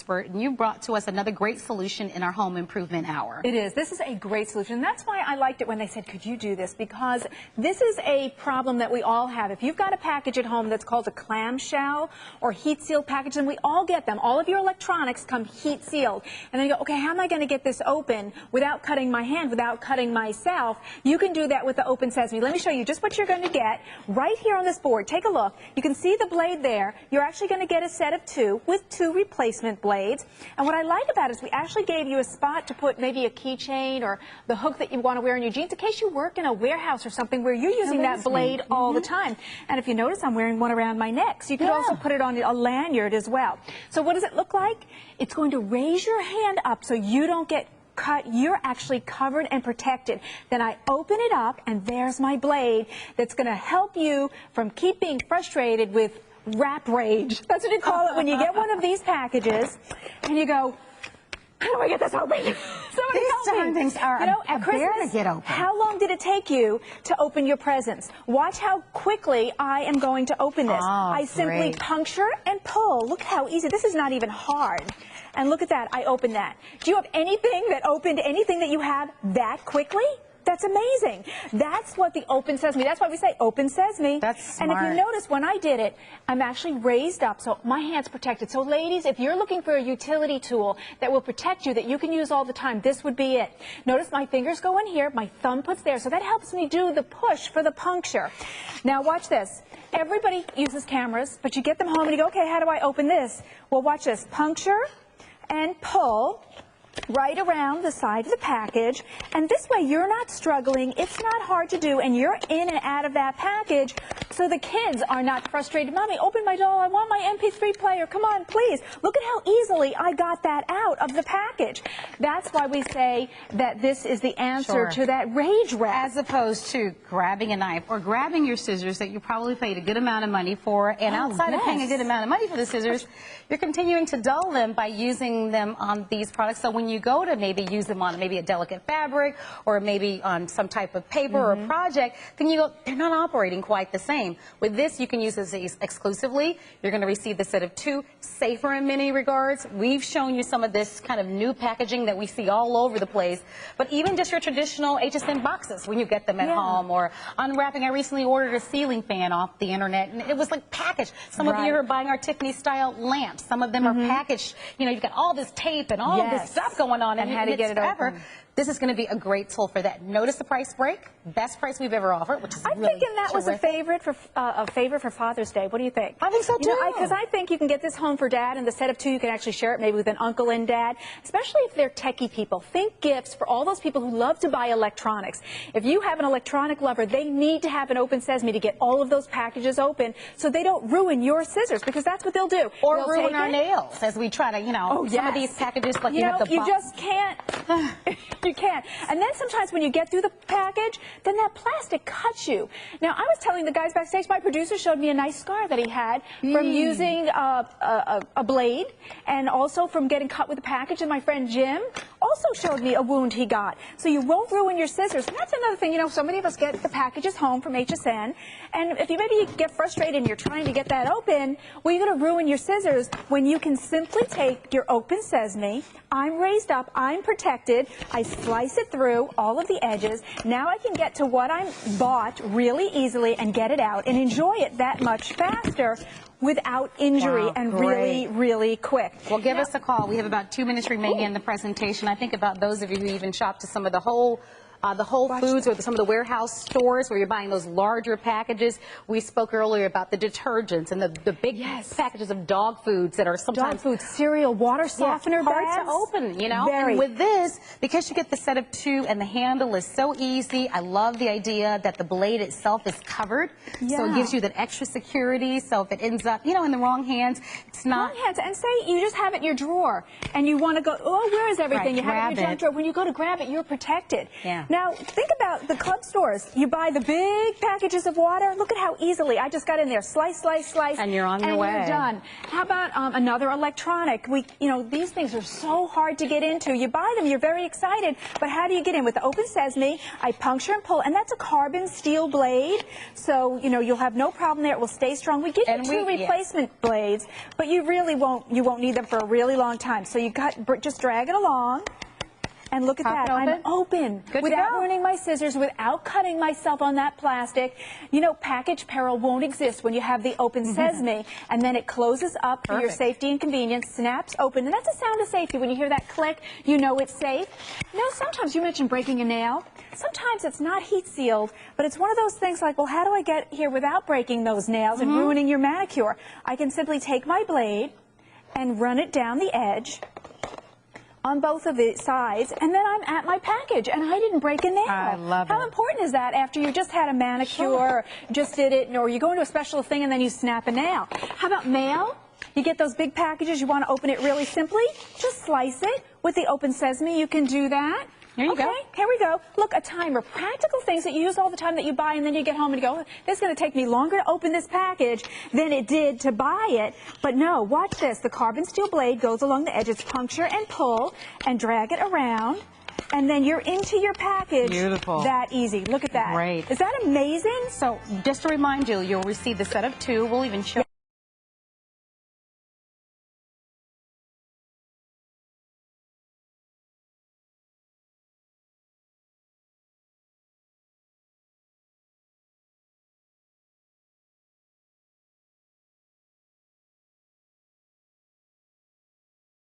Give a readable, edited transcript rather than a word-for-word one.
expert, and you brought to us another great solution in our home improvement hour. It is. This is a great solution. That's why I liked it when they said, could you do this? Because this is a problem that we all have. If you've got a package at home that's called a clamshell or heat sealed package, and we all get them. All of your electronics come heat sealed. And then you go, okay, how am I going to get this open without cutting my hand, without cutting myself? You can do that with the OPEN-SEZZ-ME. Let me show you just what you're going to get right here on this board. Take a look. You can see the blade there. You're actually going to get a set of two with two replacement blades. And what I like about it is we actually gave you a spot to put maybe a keychain or the hook that you want to wear in your jeans in case you work in a warehouse or something where you're using that blade all the time. And if you notice, I'm wearing one around my neck. So you could also put it on a lanyard as well. So what does it look like? It's going to raise your hand up so you don't get cut. You're actually covered and protected. Then I open it up and there's my blade that's going to help you from being frustrated with wrap rage. That's what you call it when you get one of these packages and you go, how do I get this open? Somebody help me. Things are at Christmas, to get open. How long did it take you to open your presents? Watch how quickly I am going to open this. I simply puncture and pull. Look how easy. This is not even hard. And look at that. I opened that. Do you have anything that opened anything that you have that quickly? That's amazing. That's what the OPEN-SEZZ-ME, that's why we say OPEN-SEZZ-ME. That's smart. And if you notice, when I did it, I'm actually raised up, so my hand's protected. So ladies, if you're looking for a utility tool that will protect you, that you can use all the time, this would be it. Notice my fingers go in here, my thumb puts there, so that helps me do the push for the puncture. Now watch this. Everybody uses cameras, but you get them home and you go, okay, how do I open this? Well, watch this. Puncture and pull right around the side of the package, and this way you're not struggling, it's not hard to do, and you're in and out of that package, so the kids are not frustrated. Mommy, open my doll, I want my MP3 player, come on, please. Look at how easily I got that out of the package. That's why we say that this is the answer to that rage wrap. As opposed to grabbing a knife or grabbing your scissors that you probably paid a good amount of money for, and outside of paying a good amount of money for the scissors, you're continuing to dull them by using them on these products. So when you go to maybe use them on maybe a delicate fabric or maybe on some type of paper or project, then you go, they're not operating quite the same. With this, you can use this exclusively. You're going to receive the set of two, safer in many regards. We've shown you some of this kind of new packaging that we see all over the place, but even just your traditional HSN boxes when you get them at home or unwrapping. I recently ordered a ceiling fan off the internet and it was like packaged. Some of you are buying our Tiffany style lamps. Some of them are packaged. You know, you've got all this tape and all of this stuff going on and how to get it open. This is going to be a great tool for that. Notice the price break, best price we've ever offered, which is I'm thinking that was a favorite for Father's Day. What do you think? I think so too. Because I think you can get this home for Dad, and the set of two you can actually share it maybe with an uncle and Dad, especially if they're techie people. Think gifts for all those people who love to buy electronics. If you have an electronic lover, they need to have an OPEN-SEZZ-ME to get all of those packages open so they don't ruin your scissors, because that's what they'll do. Or they'll ruin our nails as we try to, some of these packages, like you have the you just can't. You can't. And then sometimes when you get through the package, then that plastic cuts you. Now, I was telling the guys backstage, my producer showed me a nice scar that he had from using a blade and also from getting cut with the package. And my friend Jim also showed me a wound he got. So you won't ruin your scissors. And that's another thing, so many of us get the packages home from HSN. And if you maybe get frustrated and you're trying to get that open, well, you're going to ruin your scissors when you can simply take your OPEN-SEZZ-ME. I'm raised up, I'm protected, I slice it through all of the edges. Now I can get to what I bought really easily and get it out and enjoy it that much faster without injury and really, really quick. Well, give us a call. We have about 2 minutes remaining in the presentation. I think about those of you who even shop to some of the Whole Foods or some of the warehouse stores where you're buying those larger packages. We spoke earlier about the detergents and the big packages of dog foods that are sometimes... Dog food, cereal, water softener hard bags. to open, Very. And with this, because you get the set of two and the handle is so easy, I love the idea that the blade itself is covered. So it gives you that extra security. So if it ends up, in the wrong hands, it's not... Wrong hands. And say you just have it in your drawer and you want to go, oh, where is everything? You have it in your junk drawer. When you go to grab it, you're protected. Now, think about the club stores. You buy the big packages of water. Look at how easily I just got in there. Slice, slice, slice. And you're on your way. And you're done. How about another electronic? These things are so hard to get into. You buy them, you're very excited, but how do you get in? With the OPEN-SEZZ-ME, I puncture and pull, and that's a carbon steel blade, so you'll have no problem there. It will stay strong. We give you two replacement blades, but you really won't need them for a really long time. So just drag it along. And look at that, I'm open without ruining my scissors, without cutting myself on that plastic. Package peril won't exist when you have the OPEN-SEZZ-ME, and then it closes up for your safety and convenience, snaps open, and that's a sound of safety. When you hear that click, you know it's safe. Sometimes you mentioned breaking a nail. Sometimes it's not heat sealed, but it's one of those things like, well, how do I get here without breaking those nails and ruining your manicure? I can simply take my blade and run it down the edge on both of the sides, and then I'm at my package, and I didn't break a nail. I love it. How important is that after you just had a manicure, or just did it, or you go into a special thing and then you snap a nail? How about mail? You get those big packages, you want to open it really simply, just slice it. With the OPEN-SEZZ-ME, you can do that. There you go. Here we go. Look, a timer. Practical things that you use all the time that you buy, and then you get home and you go, this is going to take me longer to open this package than it did to buy it. But no, watch this. The carbon steel blade goes along the edge. It's puncture and pull and drag it around. And then you're into your package. Beautiful. That easy. Look at that. Great. Is that amazing? So just to remind you, you'll receive the set of 2. We'll even show